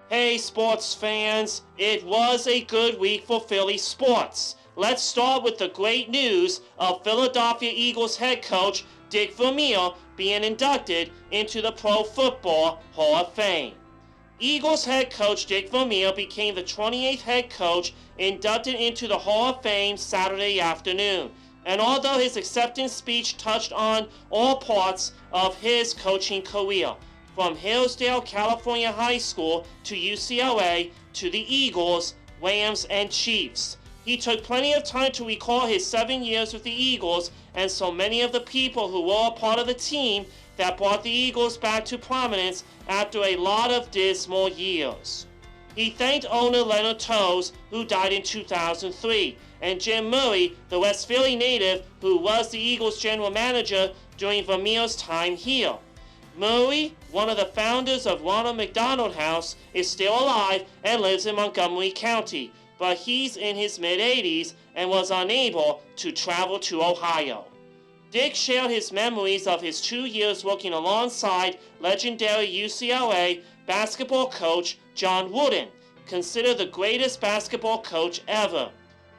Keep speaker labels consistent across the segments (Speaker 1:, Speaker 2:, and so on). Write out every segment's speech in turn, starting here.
Speaker 1: Hey sports fans, it was a good week for Philly sports. Let's start with the great news of Philadelphia Eagles head coach Dick Vermeil being inducted into the Pro Football Hall of Fame. Eagles head coach Dick Vermeil became the 28th head coach inducted into the Hall of Fame Saturday afternoon. And although his acceptance speech touched on all parts of his coaching career, from Hillsdale, California High School to UCLA to the Eagles, Rams, and Chiefs, he took plenty of time to recall his 7 years with the Eagles and so many of the people who were a part of the team that brought the Eagles back to prominence after a lot of dismal years. He thanked owner Leonard Toews, who died in 2003, and Jim Murray, the West Philly native who was the Eagles general manager during Vermeil's time here. Murray, one of the founders of Ronald McDonald House, is still alive and lives in Montgomery County, but he's in his mid-80s and was unable to travel to Ohio. Dick shared his memories of his 2 years working alongside legendary UCLA basketball coach John Wooden, considered the greatest basketball coach ever.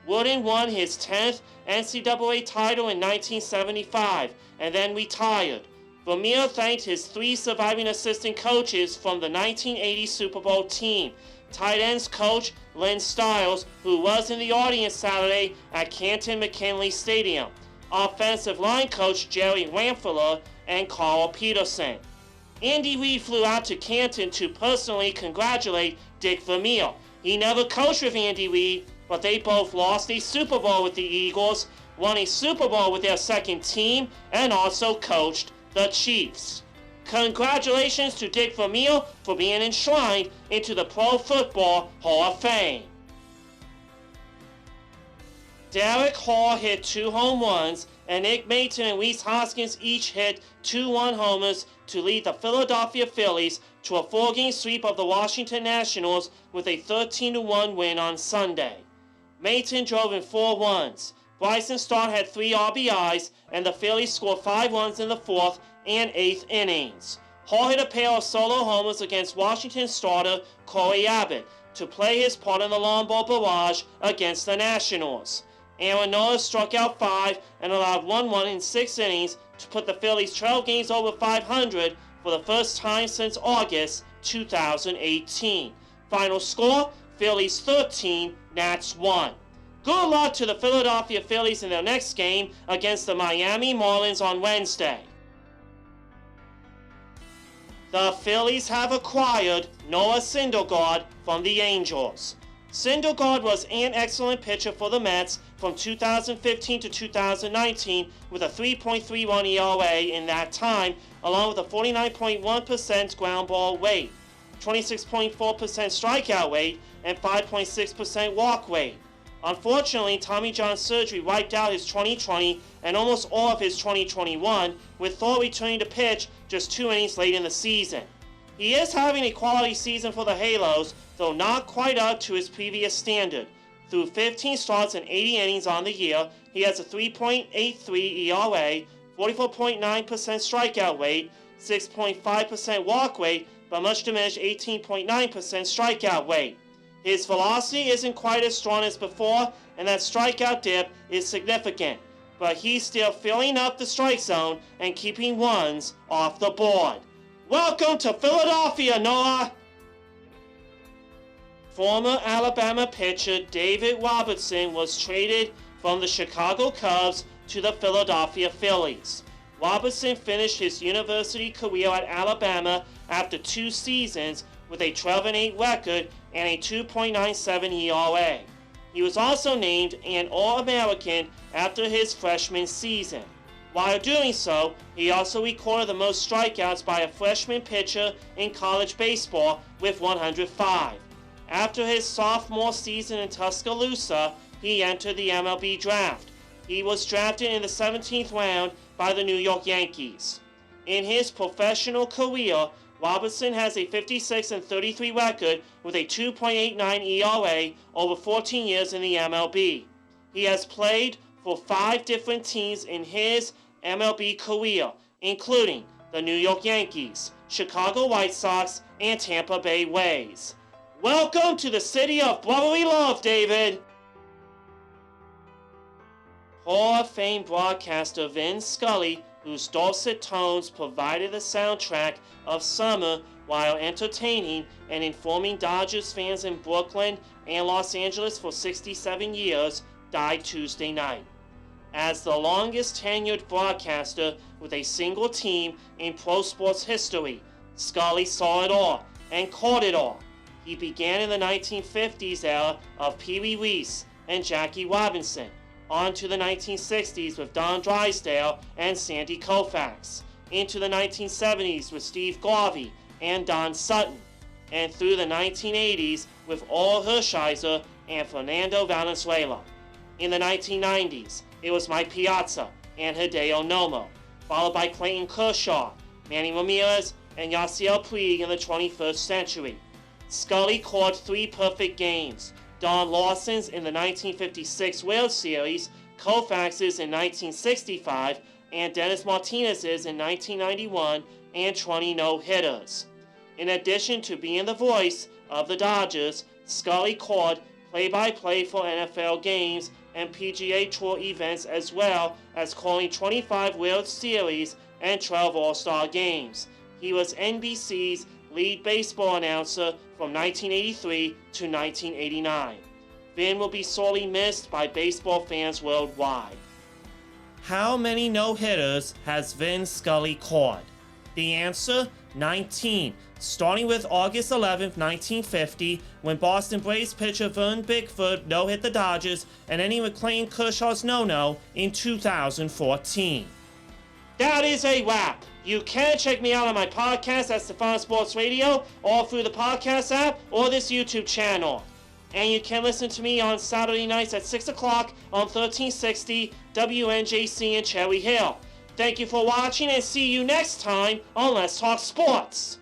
Speaker 1: Wooden won his 10th NCAA title in 1975 and then retired. Vermeil thanked his 3 surviving assistant coaches from the 1980 Super Bowl team. Tight ends coach Lynn Stiles, who was in the audience Saturday at Canton McKinley Stadium. Offensive line coach Jerry Ramfler and Carl Peterson. Andy Reid flew out to Canton to personally congratulate Dick Vermeil. He never coached with Andy Reid, but they both lost a Super Bowl with the Eagles, won a Super Bowl with their second team, and also coached the Chiefs. Congratulations to Dick Vermeil for being enshrined into the Pro Football Hall of Fame. Derek Hall hit 2 home runs, and Nick Maton and Rhys Hoskins each hit 2-run homers to lead the Philadelphia Phillies to a 4-game sweep of the Washington Nationals with a 13-1 win on Sunday. Maton drove in 4 runs. Bryson Stott had 3 RBIs, and the Phillies scored 5 runs in the 4th and 8th innings. Hall hit a pair of solo homers against Washington starter Corey Abbott to play his part in the long ball barrage against the Nationals. Aaron Nola struck out 5 and allowed 1 run in 6 innings to put the Phillies 12 games over 500 for the first time since August 2018. Final score, Phillies 13, Nats 1. Good luck to the Philadelphia Phillies in their next game against the Miami Marlins on Wednesday. The Phillies have acquired Noah Syndergaard from the Angels. Syndergaard was an excellent pitcher for the Mets from 2015 to 2019 with a 3.31 ERA in that time, along with a 49.1% ground ball rate, 26.4% strikeout rate, and 5.6% walk rate. Unfortunately, Tommy John surgery wiped out his 2020 and almost all of his 2021, with Thor returning to pitch just 2 innings late in the season. He is having a quality season for the Halos, though not quite up to his previous standard. Through 15 starts and 80 innings on the year, he has a 3.83 ERA, 44.9% strikeout rate, 6.5% walk rate, but much diminished 18.9% strikeout rate. His velocity isn't quite as strong as before, and that strikeout dip is significant, but he's still filling up the strike zone and keeping runs off the board. Welcome to Philadelphia, Noah! Former Alabama pitcher David Robertson was traded from the Chicago Cubs to the Philadelphia Phillies. Robertson finished his university career at Alabama after 2 seasons with a 12-8 record and a 2.97 ERA. He was also named an All-American after his freshman season. While doing so, he also recorded the most strikeouts by a freshman pitcher in college baseball with 105. After his sophomore season in Tuscaloosa, he entered the MLB draft. He was drafted in the 17th round by the New York Yankees. In his professional career, Robertson has a 56-33 record with a 2.89 ERA over 14 years in the MLB. He has played for 5 different teams in his MLB career, including the New York Yankees, Chicago White Sox, and Tampa Bay Rays. Welcome to the city of brotherly love, David. Hall of Fame broadcaster Vin Scully, whose dulcet tones provided the soundtrack of summer while entertaining and informing Dodgers fans in Brooklyn and Los Angeles for 67 years, died Tuesday night. As the longest tenured broadcaster with a single team in pro sports history, Scully saw it all and caught it all. He began in the 1950s era of Pee Wee Reese and Jackie Robinson, on to the 1960s with Don Drysdale and Sandy Koufax, into the 1970s with Steve Garvey and Don Sutton, and through the 1980s with Orel Hershiser and Fernando Valenzuela. In the 1990s, it was Mike Piazza and Hideo Nomo, followed by Clayton Kershaw, Manny Ramirez, and Yasiel Puig in the 21st century. Scully called 3 perfect games: Don Lawson's in the 1956 World Series, Koufax's in 1965, and Dennis Martinez's in 1991, and 20 no-hitters. In addition to being the voice of the Dodgers, Scully called play-by-play for NFL games and PGA Tour events, as well as calling 25 World Series and 12 All-Star games. He was NBC's lead baseball announcer from 1983 to 1989. Vin will be sorely missed by baseball fans worldwide. How many no-hitters has Vin Scully caught? The answer? 19, starting with August 11, 1950, when Boston Braves pitcher Vern Bickford no-hit the Dodgers, and ending with Clayton Kershaw's no-no in 2014. That is a wrap. You can check me out on my podcast at Stefan Sports Radio, or through the podcast app, or this YouTube channel. And you can listen to me on Saturday nights at 6 o'clock on 1360 WNJC in Cherry Hill. Thank you for watching, and see you next time on Let's Talk Sports.